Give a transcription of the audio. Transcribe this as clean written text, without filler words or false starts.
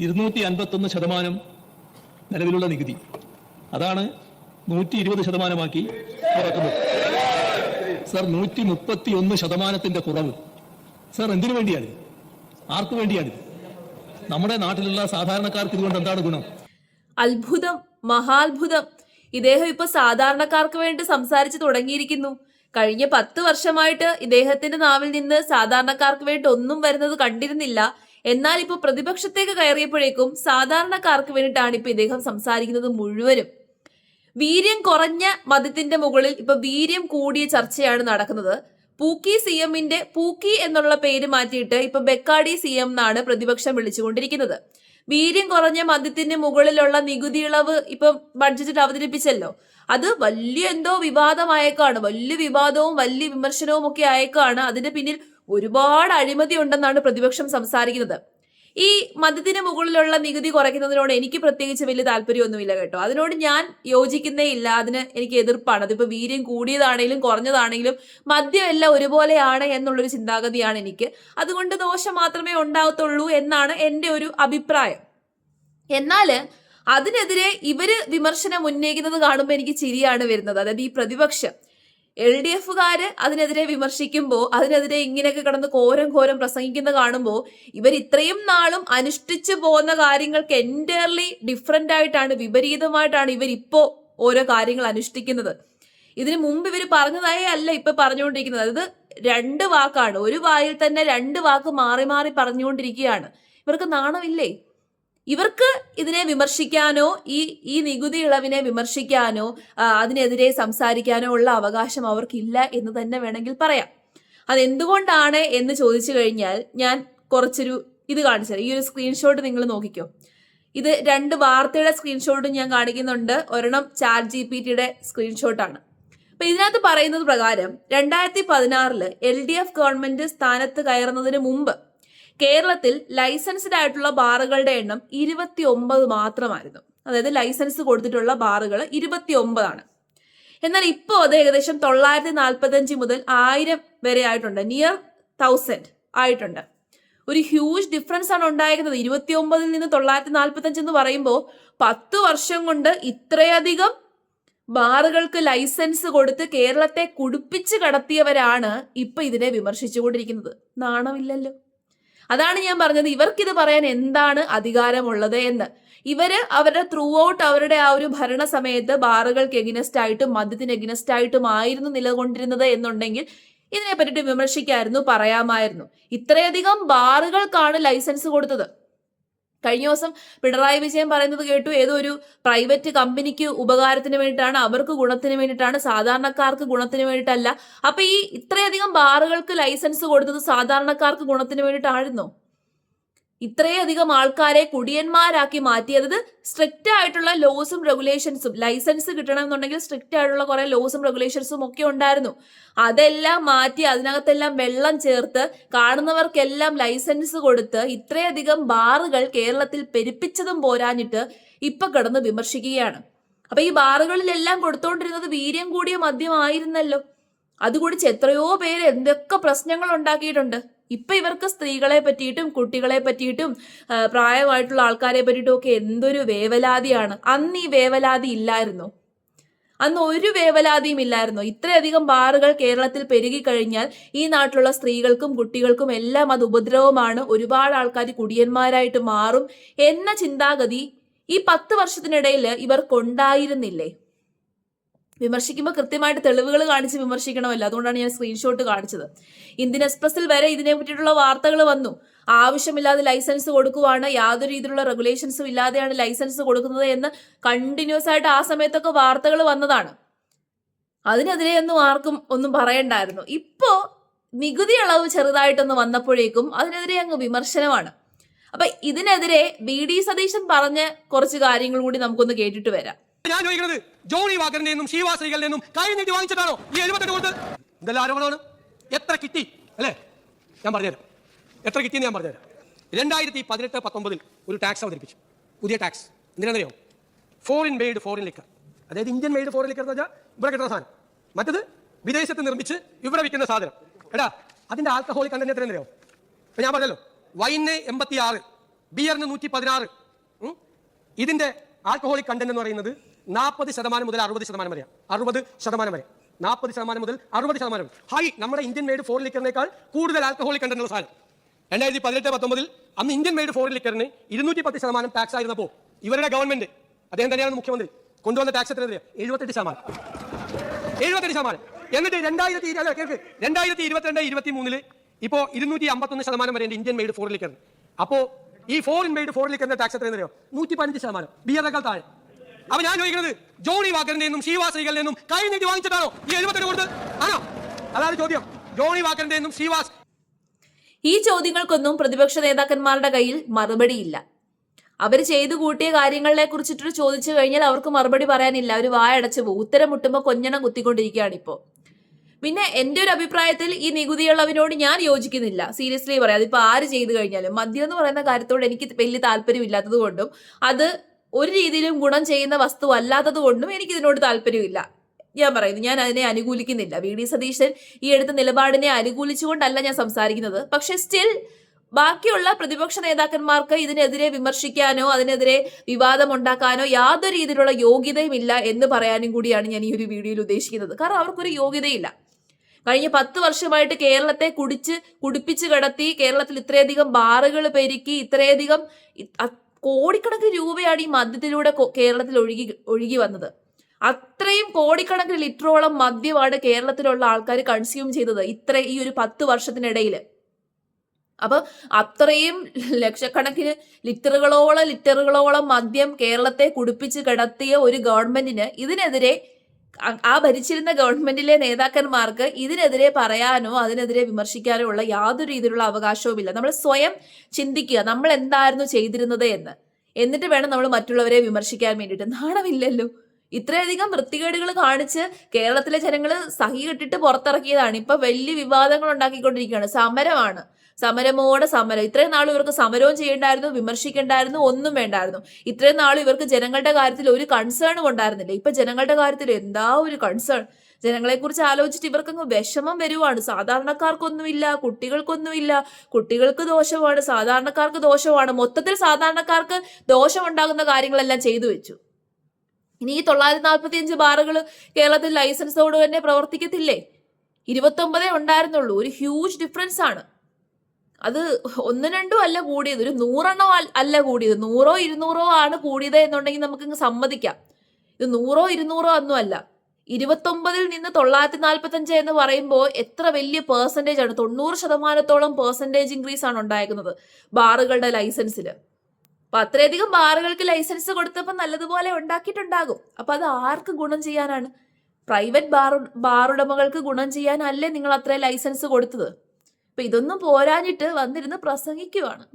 251% നിലവിലുള്ള നികുതി. അതാണ് 120%ആക്കി കുറക്കുന്നത്. സർ, 131% കുറവ്. സർ, എന്തിനു വേണ്ടിയാണ്? ആർക്കു വേണ്ടിയാണ്? നമ്മുടെ നാട്ടിലുള്ള സാധാരണക്കാർക്ക് ഇതുകൊണ്ട് എന്താണ് ഗുണം? അത്ഭുതം, മഹാത്ഭുതം. ഇദ്ദേഹം ഇപ്പൊ സാധാരണക്കാർക്ക് വേണ്ടി സംസാരിച്ചു തുടങ്ങിയിരിക്കുന്നു. കഴിഞ്ഞ 10 വർഷമായിട്ട് ഇദ്ദേഹത്തിന്റെ നാവിൽ നിന്ന് സാധാരണക്കാർക്ക് വേണ്ടി ഒന്നും വരുന്നത് കണ്ടിരുന്നില്ല. എന്നാൽ ഇപ്പൊ പ്രതിപക്ഷത്തേക്ക് കയറിയപ്പോഴേക്കും സാധാരണക്കാർക്ക് വേണ്ടിയിട്ടാണ് ഇപ്പൊ ഇദ്ദേഹം സംസാരിക്കുന്നത് മുഴുവനും. വീര്യം കുറഞ്ഞ മദ്യത്തിന്റെ മുകളിൽ ഇപ്പൊ വീര്യം കൂടിയ ചർച്ചയാണ് നടക്കുന്നത്. പൂക്കി CMന്റെ പൂക്കി എന്നുള്ള പേര് മാറ്റിയിട്ട് ഇപ്പൊ ബെക്കാടി CM എന്നാണ് പ്രതിപക്ഷം വിളിച്ചുകൊണ്ടിരിക്കുന്നത്. വീര്യം കുറഞ്ഞ മദ്യത്തിന് മുകളിലുള്ള നികുതി ഇളവ് ഇപ്പം ബഡ്ജറ്റിൽ അവതരിപ്പിച്ചല്ലോ. അത് വലിയ എന്തോ വിവാദമായേക്കാണ്. വലിയ വിവാദവും വലിയ വിമർശനവും ഒക്കെ ആയേക്കാണ്. അതിന്റെ പിന്നിൽ ഒരുപാട് അഴിമതി ഉണ്ടെന്നാണ് പ്രതിപക്ഷം സംസാരിക്കുന്നത്. ഈ മദ്യത്തിന് മുകളിലുള്ള നികുതി കുറയ്ക്കുന്നതിനോട് എനിക്ക് പ്രത്യേകിച്ച് വലിയ താല്പര്യമൊന്നുമില്ല കേട്ടോ. അതിനോട് ഞാൻ യോജിക്കുന്നേ ഇല്ല. അതിന് എനിക്ക് എതിർപ്പാണ്. അതിപ്പോ വീര്യം കൂടിയതാണെങ്കിലും കുറഞ്ഞതാണെങ്കിലും മദ്യം എല്ലാം ഒരുപോലെയാണ് എന്നുള്ളൊരു ചിന്താഗതിയാണ് എനിക്ക്. അതുകൊണ്ട് ദോഷം മാത്രമേ ഉണ്ടാകത്തുള്ളൂ എന്നാണ് എൻ്റെ ഒരു അഭിപ്രായം. എന്നാല് അതിനെതിരെ ഇവര് വിമർശനം ഉന്നയിക്കുന്നത് കാണുമ്പോൾ എനിക്ക് ചിരിയാണ് വരുന്നത്. അതായത് ഈ പ്രതിപക്ഷം LDFകാര് അതിനെതിരെ വിമർശിക്കുമ്പോൾ അതിനെതിരെ ഇങ്ങനെയൊക്കെ കിടന്ന് ഘോരം പ്രസംഗിക്കുന്ന കാണുമ്പോൾ ഇവർ ഇത്രയും നാളും അനുഷ്ഠിച്ചു പോകുന്ന കാര്യങ്ങൾക്ക് എൻറ്റയർലി ഡിഫറെന്റ് ആയിട്ടാണ്, വിപരീതമായിട്ടാണ് ഇവരിപ്പോ ഓരോ കാര്യങ്ങൾ അനുഷ്ഠിക്കുന്നത്. ഇതിനു മുമ്പ് ഇവർ പറഞ്ഞതായേ അല്ല ഇപ്പൊ പറഞ്ഞുകൊണ്ടിരിക്കുന്നത്. അതായത് 2 വാക്കാണ്, ഒരു വായിൽ തന്നെ 2 വാക്ക് മാറി മാറി പറഞ്ഞുകൊണ്ടിരിക്കുകയാണ്. ഇവർക്ക് നാണമില്ലേ? ഇവർക്ക് ഇതിനെ വിമർശിക്കാനോ ഈ നികുതി ഇളവിനെ വിമർശിക്കാനോ അതിനെതിരെ സംസാരിക്കാനോ ഉള്ള അവകാശം അവർക്കില്ല എന്ന് തന്നെ വേണമെങ്കിൽ പറയാം. അതെന്തുകൊണ്ടാണ് എന്ന് ചോദിച്ചു കഴിഞ്ഞാൽ ഞാൻ കുറച്ചൊരു ഇത് കാണിച്ചത്. ഈ ഒരു സ്ക്രീൻഷോട്ട് നിങ്ങൾ നോക്കിക്കോ. ഇത് 2 വാർത്തയുടെ സ്ക്രീൻഷോട്ടും ഞാൻ കാണിക്കുന്നുണ്ട്. ഒരെണ്ണം ChatGPTയുടെ സ്ക്രീൻഷോട്ടാണ്. അപ്പൊ ഇതിനകത്ത് പറയുന്നത് പ്രകാരം 2016 LDF ഗവൺമെന്റ് സ്ഥാനത്ത് കയറുന്നതിന് മുമ്പ് കേരളത്തിൽ ലൈസൻസ്ഡ് ആയിട്ടുള്ള ബാറുകളുടെ എണ്ണം 29 മാത്രമായിരുന്നു. അതായത് ലൈസൻസ് കൊടുത്തിട്ടുള്ള ബാറുകൾ 29 ആണ്. എന്നാൽ ഇപ്പോൾ അത് ഏകദേശം 945 മുതൽ 1000 വരെ ആയിട്ടുണ്ട്. നിയർ 1000 ആയിട്ടുണ്ട്. ഒരു ഹ്യൂജ് ഡിഫറൻസ് ആണ് ഉണ്ടായിരിക്കുന്നത്. 29 നിന്ന് 945 എന്ന് പറയുമ്പോൾ 10 വർഷം കൊണ്ട് ഇത്രയധികം ബാറുകൾക്ക് ലൈസൻസ് കൊടുത്ത് കേരളത്തെ കുടിപ്പിച്ച് കടത്തിയവരാണ് ഇപ്പൊ ഇതിനെ വിമർശിച്ചുകൊണ്ടിരിക്കുന്നത്. നാണമില്ലല്ലോ. അതാണ് ഞാൻ പറഞ്ഞത്, ഇവർക്കിത് പറയാൻ എന്താണ് അധികാരമുള്ളത് എന്ന്. ഇവര് അവരുടെ ത്രൂ ഔട്ട് അവരുടെ ആ ഒരു ഭരണ സമയത്ത് ബാറുകൾക്ക് എഗിനസ്റ്റ് ആയിട്ടും മദ്യത്തിന് എഗിനസ്റ്റ് ആയിട്ടും ആയിരുന്നു നിലകൊണ്ടിരുന്നത് എന്നുണ്ടെങ്കിൽ ഇതിനെ പറ്റിയിട്ട് വിമർശിക്കായിരുന്നു, പറയാമായിരുന്നു. ഇത്രയധികം ബാറുകൾക്കാണ് ലൈസൻസ് കൊടുത്തത്. കഴിഞ്ഞ ദിവസം പിണറായി വിജയൻ പറയുന്നത് കേട്ടു, ഏതോ ഒരു പ്രൈവറ്റ് കമ്പനിക്ക് ഉപകാരത്തിന് വേണ്ടിയിട്ടാണ്, അവർക്ക് ഗുണത്തിന് വേണ്ടിയിട്ടാണ്, സാധാരണക്കാർക്ക് ഗുണത്തിന് വേണ്ടിയിട്ടല്ല. അപ്പൊ ഈ ഇത്രയധികം ബാറുകൾക്ക് ലൈസൻസ് കൊടുത്തത് സാധാരണക്കാർക്ക് ഗുണത്തിന് വേണ്ടിയിട്ടായിരുന്നോ? ഇത്രയധികം ആൾക്കാരെ കുടിയന്മാരാക്കി മാറ്റിയത് സ്ട്രിക്റ്റ് ആയിട്ടുള്ള ലോസും റെഗുലേഷൻസും, ലൈസൻസ് കിട്ടണമെന്നുണ്ടെങ്കിൽ സ്ട്രിക്റ്റ് ആയിട്ടുള്ള കുറെ ലോസും റെഗുലേഷൻസും ഒക്കെ ഉണ്ടായിരുന്നു. അതെല്ലാം മാറ്റി അതിനകത്തെല്ലാം വെള്ളം ചേർത്ത് കാണുന്നവർക്കെല്ലാം ലൈസൻസ് കൊടുത്ത് ഇത്രയധികം ബാറുകൾ കേരളത്തിൽ പെരുപ്പിച്ചതും പോരാഞ്ഞിട്ട് ഇപ്പൊ കിടന്ന് വിമർശിക്കുകയാണ്. അപ്പൊ ഈ ബാറുകളിലെല്ലാം കൊടുത്തോണ്ടിരുന്നത് വീര്യം കൂടിയ മദ്യമായിരുന്നല്ലോ. അത് കുടിച്ച് എത്രയോ പേര് എന്തൊക്കെ പ്രശ്നങ്ങൾ ഉണ്ടാക്കിയിട്ടുണ്ട്. ഇപ്പൊ ഇവർക്ക് സ്ത്രീകളെ പറ്റിയിട്ടും കുട്ടികളെ പറ്റിയിട്ടും പ്രായമായിട്ടുള്ള ആൾക്കാരെ പറ്റിയിട്ടും ഒക്കെ എന്തൊരു വേവലാതിയാണ്. അന്ന് ഈ വേവലാതി ഇല്ലായിരുന്നു. അന്ന് ഒരു വേവലാതിയും ഇല്ലായിരുന്നു. ഇത്രയധികം ബാറുകൾ കേരളത്തിൽ പെരുകി കഴിഞ്ഞാൽ ഈ നാട്ടിലുള്ള സ്ത്രീകൾക്കും കുട്ടികൾക്കും എല്ലാം അത് ഉപദ്രവമാണ്. ഒരുപാട് ആൾക്കാർ കുടിയന്മാരായിട്ട് മാറും എന്ന ചിന്താഗതി ഈ 10 വർഷത്തിനിടയിൽ ഇവർക്കുണ്ടായിരുന്നില്ലേ? വിമർശിക്കുമ്പോൾ കൃത്യമായിട്ട് തെളിവുകൾ കാണിച്ച് വിമർശിക്കണമല്ലോ. അതുകൊണ്ടാണ് ഞാൻ സ്ക്രീൻഷോട്ട് കാണിച്ചത്. ഇന്ത്യൻ എക്സ്പ്രസിൽ വരെ ഇതിനെ പറ്റിയിട്ടുള്ള വാർത്തകൾ വന്നു. ആവശ്യമില്ലാതെ ലൈസൻസ് കൊടുക്കുവാണ്, യാതൊരു രീതിയിലുള്ള റെഗുലേഷൻസും ഇല്ലാതെയാണ് ലൈസൻസ് കൊടുക്കുന്നത് എന്ന് കണ്ടിന്യൂസ് ആയിട്ട് ആ സമയത്തൊക്കെ വാർത്തകൾ വന്നതാണ്. അതിനെതിരെ ഒന്നും ആർക്കും ഒന്നും പറയണ്ടായിരുന്നു. ഇപ്പോ നികുതി ഇളവ് ചെറുതായിട്ടൊന്ന് വന്നപ്പോഴേക്കും അതിനെതിരെ അങ്ങ് വിമർശനമാണ്. അപ്പൊ ഇതിനെതിരെ VD സതീശൻ പറഞ്ഞ കുറച്ച് കാര്യങ്ങൾ കൂടി നമുക്കൊന്ന് കേട്ടിട്ട് വരാം. ഞാൻ ചോദിക്കുന്നത്, ജോണി വാക്കറിൽ നിന്നും ശിവാശ്രീകളിൽ നിന്നും കൈ നീട്ടി വാങ്ങിച്ചിട്ടാണോ ഈ 78 കൊടുത്തത്? ഇതെല്ലാം ആരോപണമാണ്. എത്ര കിട്ടി അല്ലേ? ഞാൻ പറഞ്ഞുതരാം എത്ര കിട്ടിയെന്ന് ഞാൻ പറഞ്ഞുതരാം. 2018-19 ഒരു ടാക്സ് അവതരിപ്പിച്ചു, പുതിയ ടാക്സ്. എന്തിനാണെന്നറിയോ? Foreign made foreign liquor. അതായത് ഇന്ത്യൻ മെയ്ഡ് ഫോറിൻ ലിക്കർ എന്ന് വെച്ചാൽ ഇവിടെ കിട്ടുന്ന സാധനം, മറ്റത് വിദേശത്ത് നിർമ്മിച്ച് ഇവിടെ വിൽക്കുന്ന സാധനം. എടാ, അതിന്റെ ആൽക്കഹോളിക് കണ്ടന്റ് എത്രയെന്നറിയോ? ഇപ്പൊ ഞാൻ പറഞ്ഞല്ലോ, വൈന് 86, ബിയറിന് 116. ഇതിന്റെ ആൽക്കഹോളിക് കണ്ടന്റ് എന്ന് പറയുന്നത് 40% മുതൽ 60% വരെയാണ്. 60% വരെ, 40% മുതൽ 60% ഹൈ. നമ്മുടെ ഇന്ത്യൻ മെയ്ഡ് ഫോറിൻ ലിക്കറിനേക്കാൾ കൂടുതൽ ആൽക്കഹോളിക് കണ്ടന്റ് ഉള്ള സാധനം. 2018-19 അന്ന് ഇന്ത്യൻ മെയ്ഡ് ഫോറിൻ ലിക്കറിന് 210% ടാക്സ് ആയിരുന്നപ്പോൾ ഇവരുടെ ഗവൺമെന്റ്, അദ്ദേഹം തന്നെയാണ് മുഖ്യമന്ത്രി, കൊണ്ടുവന്ന ടാക്സ് എത്രയാണ്? 78%. എന്നിട്ട് 2022-23 ഇപ്പോ 251% വരെ ഇന്ത്യൻ മെയ്ഡ് ഫോറിൻ ലിക്കറിന്. അപ്പോ ഈ ഫോറിൻ ലിക്കറിന്റെ ടാക്സ് എത്രയെന്നറിയോ? 115%, ബിയറിനേക്കാൾ താഴെ. അപ്പൊ ഞാൻ ചോദിക്കുന്നത്, ജോണി വാക്കറിന്റെ നിന്നും ഷീവാ ശ്രീകളിൽ നിന്നും കൈ നീട്ടി വാങ്ങിച്ചിട്ടാണോ ഈ 78 കൊടുത്ത്? ആണോ? അതാണ് ചോദ്യം. ജോണി വാക്കറിന്റെ നിന്നും ഷീവാ. ഈ ചോദ്യങ്ങൾക്കൊന്നും പ്രതിപക്ഷ നേതാക്കന്മാരുടെ കയ്യിൽ മറുപടിയില്ല. അവർ ചെയ്തു കൂട്ടിയ കാര്യങ്ങളെ കുറിച്ചിട്ട് ചോദിച്ചു കഴിഞ്ഞാൽ അവർക്ക് മറുപടി പറയാനില്ല. അവർ വായടച്ചു പോകും. ഉത്തരം മുട്ടുമ്പോൾ കൊഞ്ഞണം കുത്തിക്കൊണ്ടിരിക്കുകയാണ് ഇപ്പോൾ. പിന്നെ എൻ്റെ ഒരു അഭിപ്രായത്തിൽ ഈ നികുതിയുള്ളവനോട് ഞാൻ യോജിക്കുന്നില്ല. സീരിയസ്ലി പറയാം. അതിപ്പോൾ ആര് ചെയ്തു കഴിഞ്ഞാലും മദ്യം എന്ന് പറയുന്ന കാര്യത്തോട് എനിക്ക് വലിയ താല്പര്യമില്ലാത്തത് കൊണ്ടും അത് ഒരു രീതിയിലും ഗുണം ചെയ്യുന്ന വസ്തു അല്ലാത്തത് കൊണ്ടും എനിക്ക് ഇതിനോട് താല്പര്യമില്ല. ഞാൻ പറയുന്നു, ഞാൻ അതിനെ അനുകൂലിക്കുന്നില്ല. വി ഡി സതീശൻ ഈ എടുത്ത നിലപാടിനെ അനുകൂലിച്ചുകൊണ്ടല്ല ഞാൻ സംസാരിക്കുന്നത്. പക്ഷെ സ്റ്റിൽ ബാക്കിയുള്ള പ്രതിപക്ഷ നേതാക്കന്മാർക്ക് ഇതിനെതിരെ വിമർശിക്കാനോ അതിനെതിരെ വിവാദം ഉണ്ടാക്കാനോ യാതൊരു രീതിയിലുള്ള യോഗ്യതയും ഇല്ല എന്ന് പറയാനും കൂടിയാണ് ഞാൻ ഈ ഒരു വീഡിയോയിൽ ഉദ്ദേശിക്കുന്നത്. കാരണം അവർക്കൊരു യോഗ്യതയില്ല. കഴിഞ്ഞ 10 വർഷമായിട്ട് കേരളത്തെ കുടിപ്പിച്ച് കിടത്തി, കേരളത്തിൽ ഇത്രയധികം ബാറുകൾ പെരുക്കി, ഇത്രയധികം കോടിക്കണക്കിന് രൂപയാണ് ഈ മദ്യത്തിലൂടെ കേരളത്തിൽ ഒഴുകി വന്നത്. അത്രയും കോടിക്കണക്കിന് ലിറ്ററോളം മദ്യമാണ് കേരളത്തിലുള്ള ആൾക്കാർ കൺസ്യൂം ചെയ്തത് ഈ ഒരു 10 വർഷത്തിനിടയിൽ. അപ്പൊ അത്രയും ലക്ഷക്കണക്കിന് ലിറ്ററുകളോളം മദ്യം കേരളത്തെ കുടിപ്പിച്ച് കിടത്തിയ ഒരു ഗവൺമെന്റിന് ഇതിനെതിരെ, ആ ഭരിച്ചിരുന്ന ഗവൺമെന്റിലെ നേതാക്കന്മാർക്ക് ഇതിനെതിരെ പറയാനോ അതിനെതിരെ വിമർശിക്കാനോ ഉള്ള യാതൊരു രീതിയിലുള്ള അവകാശവുമില്ല. നമ്മൾ സ്വയം ചിന്തിക്കുക, നമ്മൾ എന്തായിരുന്നു ചെയ്തിരുന്നത് എന്ന്. എന്നിട്ട് വേണം നമ്മൾ മറ്റുള്ളവരെ വിമർശിക്കാൻ വേണ്ടിയിട്ട്. നാണമില്ലല്ലോ. ഇത്രയധികം വൃത്തികേടുകൾ കാണിച്ച് കേരളത്തിലെ ജനങ്ങൾ സഹി കെട്ടിട്ട് പുറത്തിറക്കിയതാണ്. ഇപ്പൊ വലിയ വിവാദങ്ങൾ ഉണ്ടാക്കിക്കൊണ്ടിരിക്കുകയാണ്. സമരമോടെ സമരം. ഇത്രയും നാളും ഇവർക്ക് സമരവും ചെയ്യണ്ടായിരുന്നു, വിമർശിക്കണ്ടായിരുന്നു, ഒന്നും വേണ്ടായിരുന്നു. ഇത്രയും നാളും ഇവർക്ക് ജനങ്ങളുടെ കാര്യത്തിൽ ഒരു കൺസേണും ഉണ്ടായിരുന്നില്ല. ഇപ്പൊ ജനങ്ങളുടെ കാര്യത്തിൽ എന്താ ഒരു കൺസേൺ. ജനങ്ങളെ കുറിച്ച് ആലോചിച്ചിട്ട് ഇവർക്കങ്ങ് വിഷമം വരുവാണ്. സാധാരണക്കാർക്കൊന്നുമില്ല, കുട്ടികൾക്കൊന്നുമില്ല. കുട്ടികൾക്ക് ദോഷമാണ്, സാധാരണക്കാർക്ക് ദോഷമാണ്. മൊത്തത്തിൽ സാധാരണക്കാർക്ക് ദോഷമുണ്ടാകുന്ന കാര്യങ്ങളെല്ലാം ചെയ്തു വെച്ചു. ഇനി ഈ 945 ബാറുകൾ കേരളത്തിൽ ലൈസൻസോട് തന്നെ പ്രവർത്തിക്കത്തില്ലേ? 29 ഉണ്ടായിരുന്നുള്ളൂ. ഒരു ഹ്യൂജ് ഡിഫറൻസ് ആണ്. അത് 1-2 അല്ല കൂടിയത്, ഒരു 100 അല്ല കൂടിയത്. 100 200 ആണ് കൂടിയത് എന്നുണ്ടെങ്കിൽ നമുക്ക് സമ്മതിക്കാം. ഇത് 100 200 ഒന്നും അല്ല. 29 നിന്ന് 945 എന്ന് പറയുമ്പോൾ എത്ര വലിയ പെർസെന്റേജ് ആണ്. 90% പെർസെന്റേജ് ഇൻക്രീസ് ആണ് ഉണ്ടായിരിക്കുന്നത് ബാറുകളുടെ ലൈസൻസിൽ. അപ്പൊ അത്രയധികം ബാറുകൾക്ക് ലൈസൻസ് കൊടുത്തപ്പോൾ നല്ലതുപോലെ ഉണ്ടാക്കിയിട്ടുണ്ടാകും. അപ്പൊ അത് ആർക്ക് ഗുണം ചെയ്യാനാണ്? പ്രൈവറ്റ് ബാറുടമകൾക്ക് ഗുണം ചെയ്യാനല്ലേ നിങ്ങൾ അത്രയും ലൈസൻസ് കൊടുത്തത്? അപ്പൊ ഇതൊന്നും പോരാഞ്ഞിട്ട് വന്നിരുന്ന് പ്രസംഗിക്കുവാണ്.